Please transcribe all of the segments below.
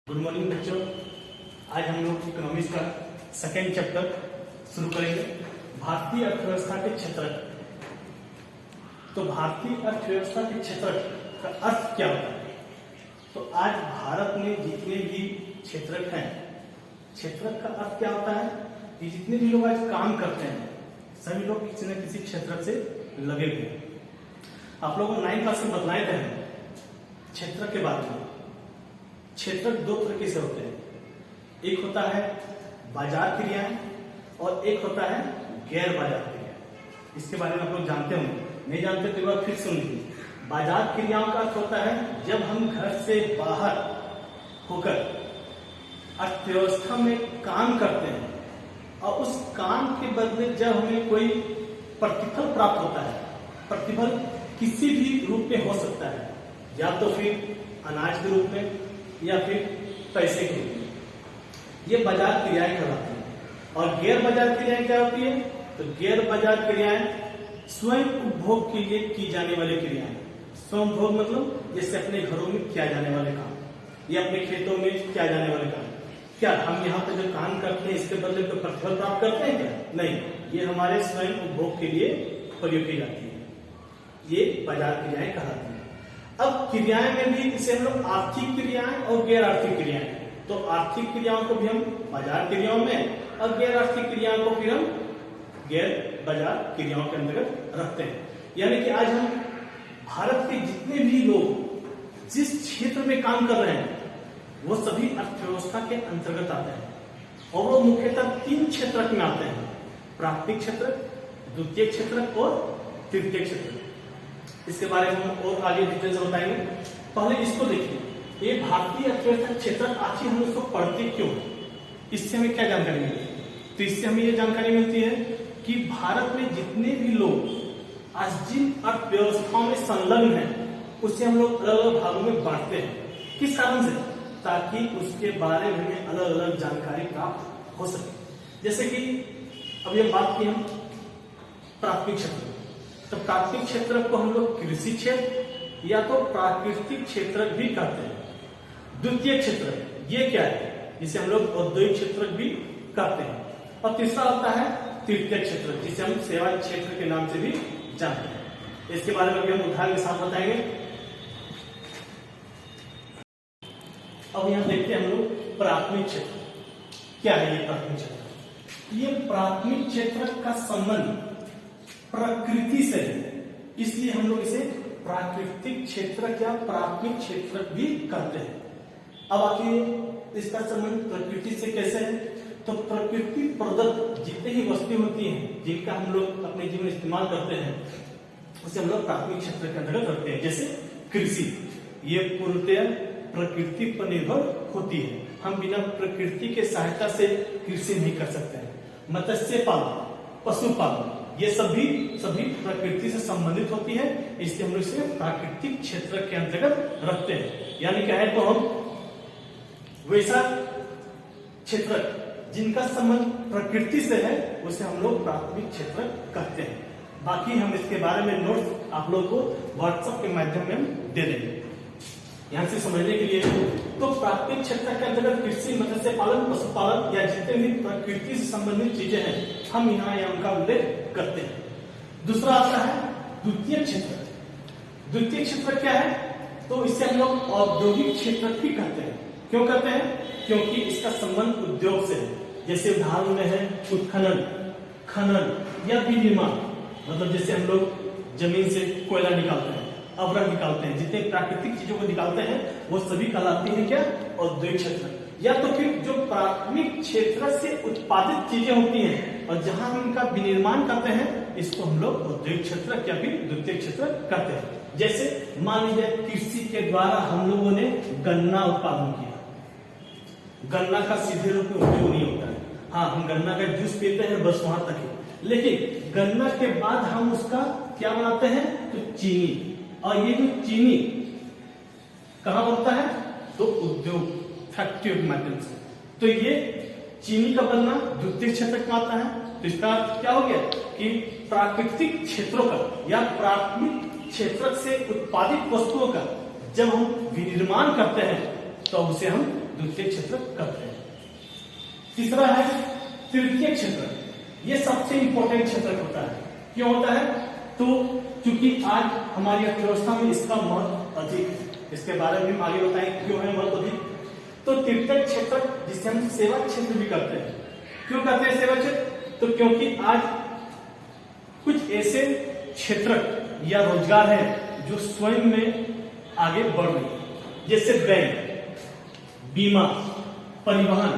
Good morning बच्चों। आज हम लोग इकोनॉमिक्स का सेकेंड चैप्टर शुरू करेंगे, भारतीय अर्थव्यवस्था के क्षेत्रक। तो भारतीय अर्थव्यवस्था के क्षेत्रक का अर्थ क्या होता है? तो आज भारत में जितने भी क्षेत्रक हैं, क्षेत्रक का अर्थ क्या होता है कि जितने भी लोग आज काम करते हैं सभी लोग किसी न किसी क्षेत्रक से लगे हुए हैं। आप लोगों को 9th क्लास में बतलाए थे क्षेत्रक के बारे में। क्षेत्रक दो तरीके से होते हैं, एक होता है बाजार क्रियाएं और एक होता है गैर बाजार क्रियाएं। इसके बारे में आप लोग जानते होंगे, नहीं जानते तो एक बार फिर सुन लीजिए। बाजार क्रियाओं का अर्थ होता है जब हम घर से बाहर होकर अर्थव्यवस्था में काम करते हैं और उस काम के बदले जब हमें कोई प्रतिफल प्राप्त होता है। प्रतिफल किसी भी रूप में हो सकता है, या तो फिर अनाज के रूप में या फिर पैसे के रूप में। ये बाजार क्रियाएं कहलाती हैं। और गैर बाजार क्रियाएं क्या होती है? तो गैर बाजार क्रियाएं स्वयं उपभोग के लिए की जाने वाली क्रियाएं। स्वयं उपभोग मतलब जैसे अपने घरों में किया जाने वाले काम या अपने खेतों में किया जाने वाले काम। क्या हम यहाँ पे जो काम करते हैं इसके बदले तो प्रतिफल प्राप्त करते हैं क्या? नहीं, ये हमारे स्वयं उपभोग के लिए प्रयोग की जाती है। ये बाजार क्रियाएं कहलाती है। अब क्रियाएं में भी इसे हम लोग आर्थिक क्रियाएं और गैर आर्थिक क्रियाएं। तो आर्थिक क्रियाओं को भी हम बाजार क्रियाओं में और गैर आर्थिक क्रियाओं को फिर हम गैर बाजार क्रियाओं के अंतर्गत रखते हैं। यानी कि आज हम भारत के जितने भी लोग जिस क्षेत्र में काम कर रहे हैं वो सभी अर्थव्यवस्था के अंतर्गत आते हैं और वो मुख्यतः 3 क्षेत्र में आते हैं, प्राथमिक क्षेत्र, द्वितीय क्षेत्र और तृतीय क्षेत्र। इसके बारे में हम और आगे डिटेल से बताएंगे। पहले इसको देखिए, ये भारतीय अर्थव्यवस्था क्षेत्र आखिर हम इसको पढ़ते क्यों? इससे हमें क्या जानकारी मिलती है? तो इससे हमें ये जानकारी मिलती है कि भारत में जितने भी लोग आज जिन अर्थव्यवस्थाओं में संलग्न हैं उसे हम लोग अलग अलग भागों में बांटते हैं। किस कारण से? ताकि उसके बारे में हमें अलग अलग जानकारी प्राप्त हो सके। जैसे कि अभी हम बात की हम प्राथमिक क्षेत्र, तो प्राथमिक क्षेत्र को हम लोग कृषि क्षेत्र या तो प्राकृतिक क्षेत्र भी कहते हैं। द्वितीय क्षेत्र ये क्या है? जिसे हम लोग औद्योगिक क्षेत्र भी कहते हैं। और तीसरा होता है तृतीय क्षेत्र, जिसे हम सेवा क्षेत्र के नाम से भी जानते हैं। इसके बारे में भी हम उदाहरण के साथ बताएंगे। अब यहां देखते हैं हम लोग प्राथमिक क्षेत्र क्या है। ये प्राथमिक क्षेत्र, ये प्राथमिक क्षेत्र का संबंध प्रकृति से है, इसलिए हम लोग इसे प्राकृतिक क्षेत्र या प्राथमिक क्षेत्र भी कहते हैं। अब आखिर इसका संबंध प्रकृति से कैसे है? तो प्रकृति प्रदत्त जितने ही वस्तुएं होती हैं जिनका हम लोग अपने जीवन में इस्तेमाल करते हैं उसे हम लोग प्राथमिक क्षेत्र के अंतर्गत रखते हैं। जैसे कृषि, ये पूर्णतः प्रकृति पर निर्भर होती है। हम बिना प्रकृति के सहायता से कृषि नहीं कर सकते हैं। मत्स्य पालन, पशुपालन, ये सभी प्रकृति से संबंधित होती है, इसलिए हम लोग इसे प्राकृतिक क्षेत्र के अंतर्गत रखते हैं। यानी क्या है, तो हम वैसा क्षेत्र जिनका संबंध प्रकृति से है उसे हम लोग प्राथमिक क्षेत्र कहते हैं। बाकी हम इसके बारे में नोट्स आप लोग को व्हाट्सएप के माध्यम में हम दे देंगे। यहां से समझने के लिए तो प्राथमिक क्षेत्र के अंतर्गत कृषि, मत्स्य पालन, पशुपालन या जितने भी प्रकृति से संबंधित चीजें हैं हम यहाँ उनका उल्लेख करते हैं। दूसरा आता है द्वितीय क्षेत्र। द्वितीय क्षेत्र क्या है? तो इसे हम लोग औद्योगिक क्षेत्र भी कहते हैं। क्यों कहते हैं? क्योंकि इसका संबंध उद्योग से है। जैसे उदाहरण में है उत्खनन, खनन या विनिर्माण, मतलब जैसे हम लोग जमीन से कोयला निकालते हैं, अवरक निकालते हैं, जितने प्राकृतिक चीजों को निकालते हैं वो सभी कहलाती है क्या? औद्योगिक क्षेत्र। या तो फिर जो प्राथमिक क्षेत्र से उत्पादित चीजें होती हैं और जहां हम इनका विनिर्माण करते हैं इसको हम लोग औद्योगिक क्षेत्र या फिर द्वितीय क्षेत्र कहते हैं। जैसे मान लीजिए कृषि के द्वारा हम लोगों ने गन्ना उत्पादन किया। गन्ना का सीधे रूप में उपयोग नहीं होता है। हाँ, हम गन्ना का जूस पीते हैं बस वहां तक ही, लेकिन गन्ना के बाद हम उसका क्या बनाते हैं? तो चीनी। और ये जो चीनी कहाँ बनता है? तो उद्योग, फैक्ट्री के माध्यम से। तो ये चीनी का बनना द्वितीय क्षेत्र में आता है। तो इसका क्या हो गया कि प्राकृतिक क्षेत्रों का या प्राथमिक क्षेत्र से उत्पादित वस्तुओं का जब हम विनिर्माण करते हैं तो उसे हम द्वितीय क्षेत्रक करते हैं। तीसरा है तृतीय क्षेत्रक। ये सबसे इंपॉर्टेंट क्षेत्रक होता है। क्यों होता है? तो क्योंकि आज हमारी अर्थव्यवस्था में इसका महत्व अधिक है। इसके बारे में हम आगे बताएं क्यों है महत्व अधिक। तो तृतीय क्षेत्रक जिसे हम सेवा क्षेत्र भी कहते हैं। क्यों कहते हैं सेवा क्षेत्र? तो क्योंकि आज कुछ ऐसे क्षेत्रक या रोजगार है जो स्वयं में आगे बढ़ रही है, जैसे बैंक, बीमा, परिवहन,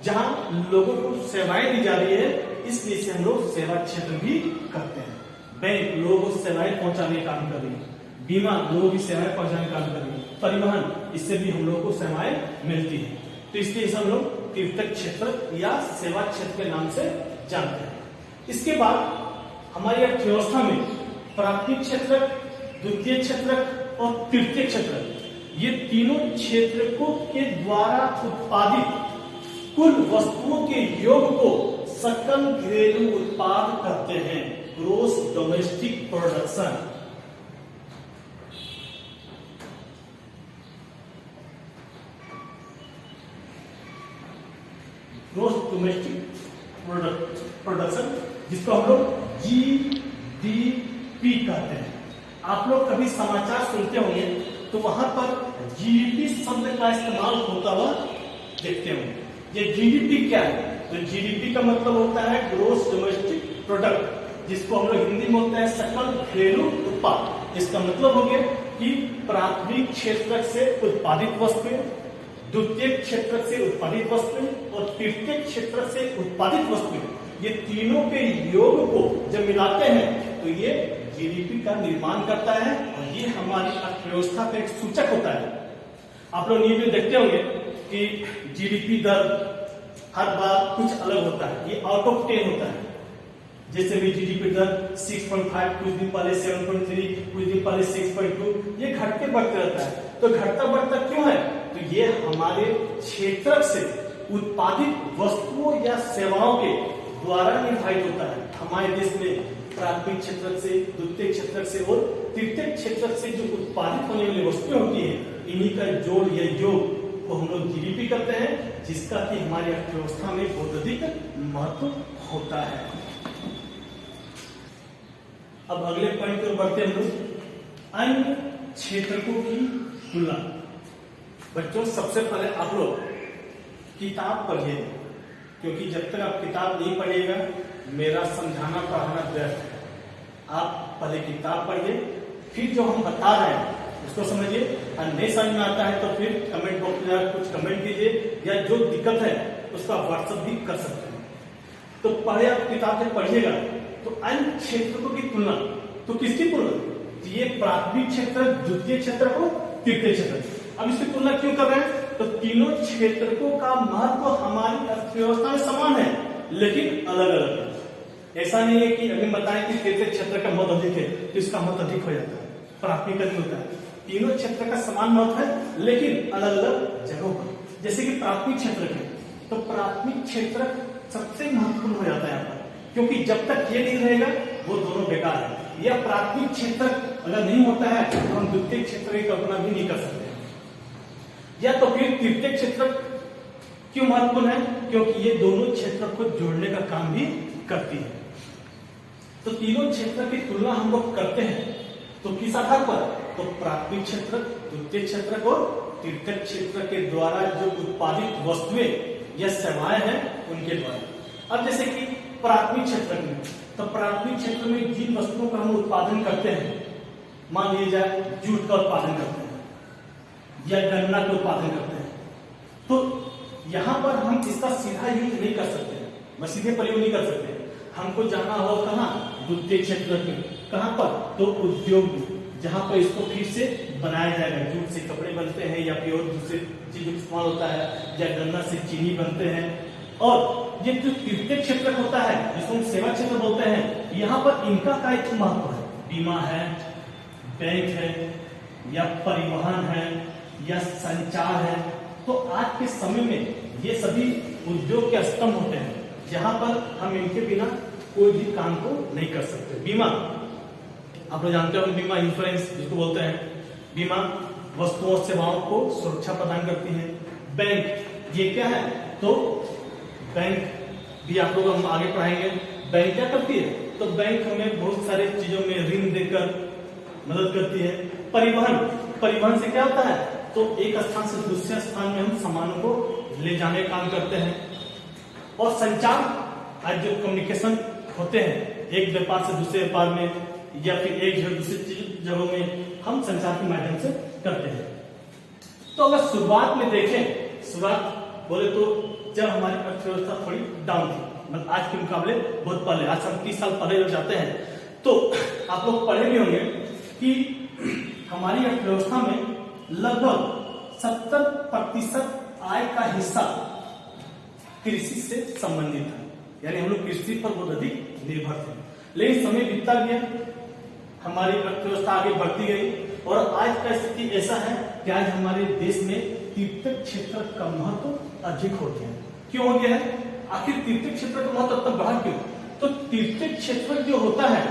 जहां लोगों को सेवाएं दी जा रही है, इसलिए से हम लोग सेवा क्षेत्र भी करते हैं। बैंक लोगों को सेवाएं पहुंचाने का काम कर रही है, बीमा लोगों की सेवाएं पहुंचाने का काम कर रही है, परिवहन इससे भी हम लोगों को सेवाएं मिलती है। तो इसलिए हम लोग तृतीय क्षेत्र या सेवा क्षेत्र के नाम से जानते हैं। इसके बाद हमारी अर्थव्यवस्था में प्राथमिक क्षेत्रक, द्वितीय क्षेत्रक और तृतीय क्षेत्रक, ये तीनों क्षेत्रकों के द्वारा उत्पादित कुल वस्तुओं के योग को सकल घरेलू उत्पाद कहते हैं, gross domestic production. Gross domestic production, जिसको हम लोग जीडीपी कहते हैं। आप लोग कभी समाचार सुनते होंगे तो वहां पर जीडीपी शब्द का इस्तेमाल होता हुआ देखते होंगे। ये जीडीपी क्या है? तो जीडीपी का मतलब होता है ग्रोस डोमेस्टिक प्रोडक्ट, जिसको हम लोग हिंदी में होता है सकल घरेलू उत्पाद। इसका मतलब हो गया कि प्राथमिक क्षेत्रक से उत्पादित वस्तुएं, द्वितीय क्षेत्रक से उत्पादित वस्तुएं और तृतीय क्षेत्रक से उत्पादित वस्तुएं, ये तीनों के योग को जब मिलाते हैं तो ये जीडीपी का निर्माण करता है और ये हमारी अर्थव्यवस्था का एक सूचक होता है। आप लोग न्यूज में देखते होंगे कि जीडीपी दर हर बार कुछ अलग होता है, ये आउट ऑफ 10 होता है। जैसे भी जीडीपी दर 6.5, कुछ दिन पहले 7.3, कुछ दिन पहले 6.2, ये घटते बढ़ते रहता है। तो घटता बढ़ता क्यों है? तो ये हमारे क्षेत्रक से उत्पादित वस्तुओं या सेवाओं के द्वारा निर्धारित होता है। हमारे देश में प्राथमिक क्षेत्रक से, द्वितीय क्षेत्रक से और तृतीय क्षेत्रक से जो उत्पादित होने वाली वस्तुएं होती है, इन्हीं का जोड़ या योग को हम लोग जीडीपी करते हैं, जिसका कि हमारी अर्थव्यवस्था में बहुत अधिक महत्व होता है। अब अगले पॉइंट पर बढ़ते हैं हम लोग अन्य क्षेत्रकों की तुलना। बच्चों सबसे पहले आप लोग किताब पढ़िए, क्योंकि जब तक आप किताब नहीं पढ़िएगा मेरा समझाना पढ़ाना व्यर्थ है। आप पहले किताब पढ़िए, फिर जो हम बता रहे हैं उसको समझिए, और नहीं समझ में आता है तो फिर कमेंट बॉक्स में कुछ कमेंट कीजिए, या जो दिक्कत है उसका व्हाट्सएप भी कर सकते हैं। तो पहले आप किताब से पढ़िएगा। तो अन्य क्षेत्रों की तुलना, तो किसकी तुलना? तो ये प्राथमिक क्षेत्र, द्वितीय क्षेत्र और तृतीय क्षेत्र। अब इसकी तुलना क्यों कर रहे हैं? तो तीनों क्षेत्रकों का महत्व हमारी अर्थव्यवस्था में समान है, लेकिन अलग अलग है। ऐसा नहीं है कि अभी बताएं कि तृतीय क्षेत्र का महत्व अधिक है तो इसका महत्व अधिक हो जाता है, प्राथमिक का नहीं होता है। तीनों क्षेत्र का समान महत्व है, लेकिन अलग अलग जगहों पर। जैसे कि प्राथमिक क्षेत्र है, तो प्राथमिक क्षेत्र सबसे महत्वपूर्ण हो जाता है यहाँ पर, क्योंकि जब तक ये नहीं रहेगा वो दोनों बेकार है। यह प्राथमिक क्षेत्र अगर नहीं होता है तो हम द्वितीय क्षेत्र की कल्पना भी नहीं कर सकते। या तो फिर तृतीय क्षेत्र क्यों महत्वपूर्ण है? क्योंकि ये दोनों क्षेत्र को जोड़ने का काम भी करती है। तो तीनों क्षेत्र की तुलना हम लोग करते हैं, तो किस आधार पर? तो प्राथमिक क्षेत्र, द्वितीय क्षेत्र और तृतीय क्षेत्र के द्वारा जो उत्पादित वस्तुएं या सेवाएं हैं उनके द्वारा। अब जैसे कि प्राथमिक क्षेत्र में, तो प्राथमिक क्षेत्र में जिन वस्तुओं का हम उत्पादन करते हैं, मान लीजिए जाए जूट का उत्पादन करते हैं या गन्ना का उत्पादन करते हैं, तो यहाँ पर हम इसका सीधा यूज नहीं कर सकते, मैं सीधे प्रयोग नहीं कर सकते। हमको जाना हो कहाँ? द्वितीय क्षेत्र में। कहाँ पर? तो उद्योग में, जहां पर इसको फिर से बनाया जाएगा। जूट से कपड़े बनते हैं या फिर और दूसरे चीजों का इस्तेमाल होता है, या गन्ना से चीनी बनते हैं। और ये जो तृतीय क्षेत्र होता है, जिसको हम सेवा क्षेत्र बोलते हैं, यहाँ पर इनका का एक महत्व है। बीमा है, बैंक है, या परिवहन है, या संचार है। तो आज के समय में ये सभी उद्योग के स्तंभ होते हैं, जहां पर हम इनके बिना कोई भी काम को नहीं कर सकते। बीमा आप लोग जानते हो, बीमा इंश्योरेंस जिसको बोलते हैं। बीमा वस्तुओं और सेवाओं को सुरक्षा प्रदान करती है। बैंक ये क्या है, तो बैंक भी आप लोग हम आगे पढ़ाएंगे। बैंक क्या करती है, तो बैंक हमें बहुत सारे चीजों में ऋण देकर मदद करती है। परिवहन, परिवहन से क्या होता है, तो एक स्थान से दूसरे स्थान में हम सामानों को ले जाने का काम करते हैं। और संचार, आज जो कम्युनिकेशन होते हैं एक व्यापार से दूसरे व्यापार में या फिर एक जगह दूसरी जगहों में हम संचार के माध्यम से करते हैं। तो अगर शुरुआत में देखें, शुरुआत बोले तो जब हमारी अर्थव्यवस्था थोड़ी डाउन थी, मतलब आज के मुकाबले बहुत पहले, आज हम 30 साल पहले जब जाते हैं तो आप लोग पढ़े भी होंगे कि हमारी अर्थव्यवस्था में लगभग 70% आय का हिस्सा कृषि से संबंधित है, यानी हम लोग कृषि पर बहुत अधिक निर्भर थे। लेकिन समय बीतता गया, हमारी अर्थव्यवस्था आगे बढ़ती गई और आज का स्थिति ऐसा है कि आज हमारे देश में तीर्थक क्षेत्र का महत्व अधिक हो गया है। क्यों हो गया है, आखिर तीर्थक क्षेत्र का महत्व इतना बढ़ा क्यों, तो तीर्थक क्षेत्र जो होता है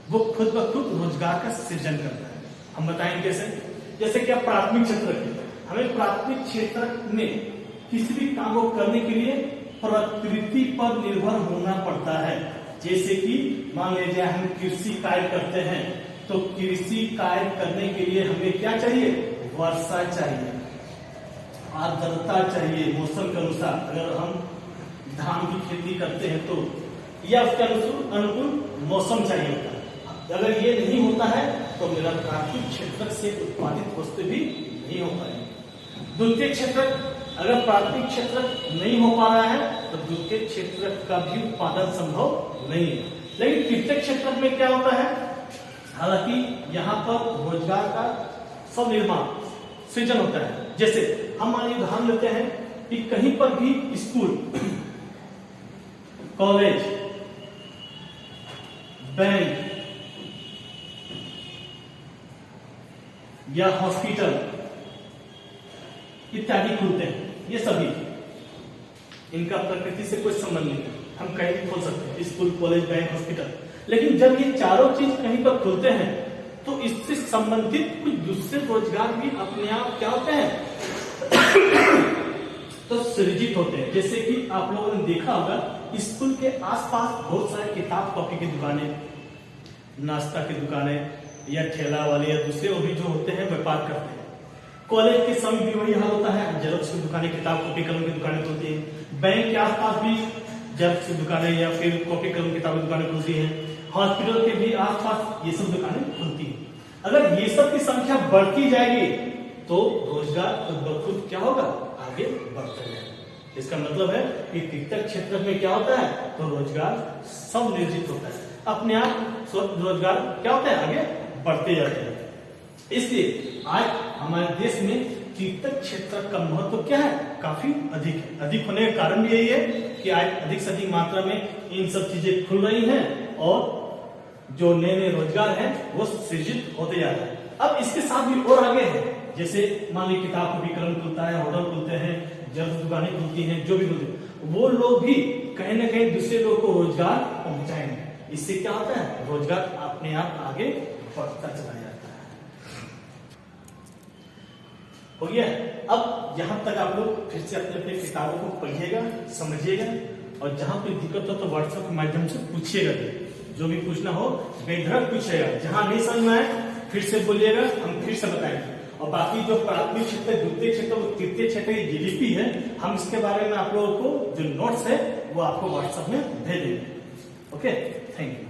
वो खुद ब खुद रोजगार का सृजन करता है। हम बताएंगे कैसे, जैसे कि प्राथमिक क्षेत्र के, हमें प्राथमिक क्षेत्र में किसी भी काम को करने के लिए प्रकृति पर निर्भर होना पड़ता है। जैसे कि मान लीजिए हम कृषि कार्य करते हैं, तो कृषि कार्य करने के लिए हमें क्या चाहिए, वर्षा चाहिए, आर्द्रता चाहिए, मौसम के अनुसार। अगर हम धान की खेती करते हैं तो या उसके अनुकूल मौसम चाहिए होता है। अगर ये नहीं होता है तो मेरा प्राथमिक क्षेत्र से उत्पादित वस्तु भी नहीं हो पाएगी। द्वितीय क्षेत्र, अगर प्राथमिक क्षेत्र नहीं हो पा रहा है तो द्वितीय क्षेत्र का भी उत्पादन संभव नहीं है। लेकिन तृतीय क्षेत्र में क्या होता है, हालांकि यहाँ पर रोजगार का स्वनिर्माण सृजन होता है। जैसे हम उदाहरण लेते हैं कि कहीं पर भी स्कूल, कॉलेज, बैंक या हॉस्पिटल इत्यादि खुलते हैं, ये सभी इनका प्रकृति से कोई संबंध नहीं है, हम कहीं भी खोल सकते हैं, स्कूल, कॉलेज, बैंक, हॉस्पिटल। लेकिन जब ये चारों चीज कहीं पर खुलते हैं तो इससे संबंधित कुछ दूसरे रोजगार भी अपने आप क्या होते हैं तो सृजित होते हैं। जैसे कि आप लोगों ने देखा होगा स्कूल के आसपास बहुत सारे किताब कॉपी की दुकानें, नाश्ता की दुकानें या ठेला वाले या दूसरे और भी जो होते हैं व्यापार करते हैं। कॉलेज के समय भी वही हाल होता है, जेरॉक्स की दुकानें, किताब कॉपी कलम की दुकानें खुलती है। बैंक के आसपास भी जेरॉक्स की दुकानें या फिर कॉपी कलम किताब की दुकानें खुलती है। हॉस्पिटल के भी आसपास ये सब दुकानें खुलती है। अगर ये सब की संख्या बढ़ती जाएगी तो रोजगार खुद ब खुद क्या होगा, आगे बढ़ता जाएगा। इसका मतलब है कि तीर्थक क्षेत्र में क्या होता है, तो रोजगार सब निर्जित होता है, अपने आप रोजगार क्या होता है, आगे बढ़ते जाते हैं। इसलिए आज हमारे देश में तीर्थक क्षेत्र का महत्व क्या है, काफी अधिक है। अधिक होने का कारण भी यही है कि आज अधिक से अधिक मात्रा में इन सब चीजें खुल रही हैं और जो नए नए रोजगार है वो सृजित होते जा रहे हैं। अब इसके साथ भी और आगे है, जैसे मान लीजिए किताब कॉपी कलम खुलता है, होटल खुलते हैं, जब दुकानें खुलती हैं, जो भी खुलती है, वो लोग भी कहीं ना कहीं दूसरे लोग को रोजगार पहुंचाएंगे। इससे क्या होता है, रोजगार अपने आप आगे बढ़ता चला जाता है। हो गया। अब यहाँ तक आप लोग फिर से अपने अपने किताबों को पढ़िएगा, समझिएगा और जहां कोई दिक्कत हो तो व्हाट्सएप के माध्यम से पूछिएगा। जो भी पूछना हो बेधड़क पूछिएगा, जहां नहीं समझ में आए फिर से बोलिएगा, हम फिर से बताएंगे। और बाकी जो प्राथमिक क्षेत्र, द्वितीय क्षेत्र, तृतीय क्षेत्र की जीडीपी है, हम इसके बारे में आप लोगों को जो नोट्स है वो आपको व्हाट्सएप में भेज देंगे। Okay, thank you.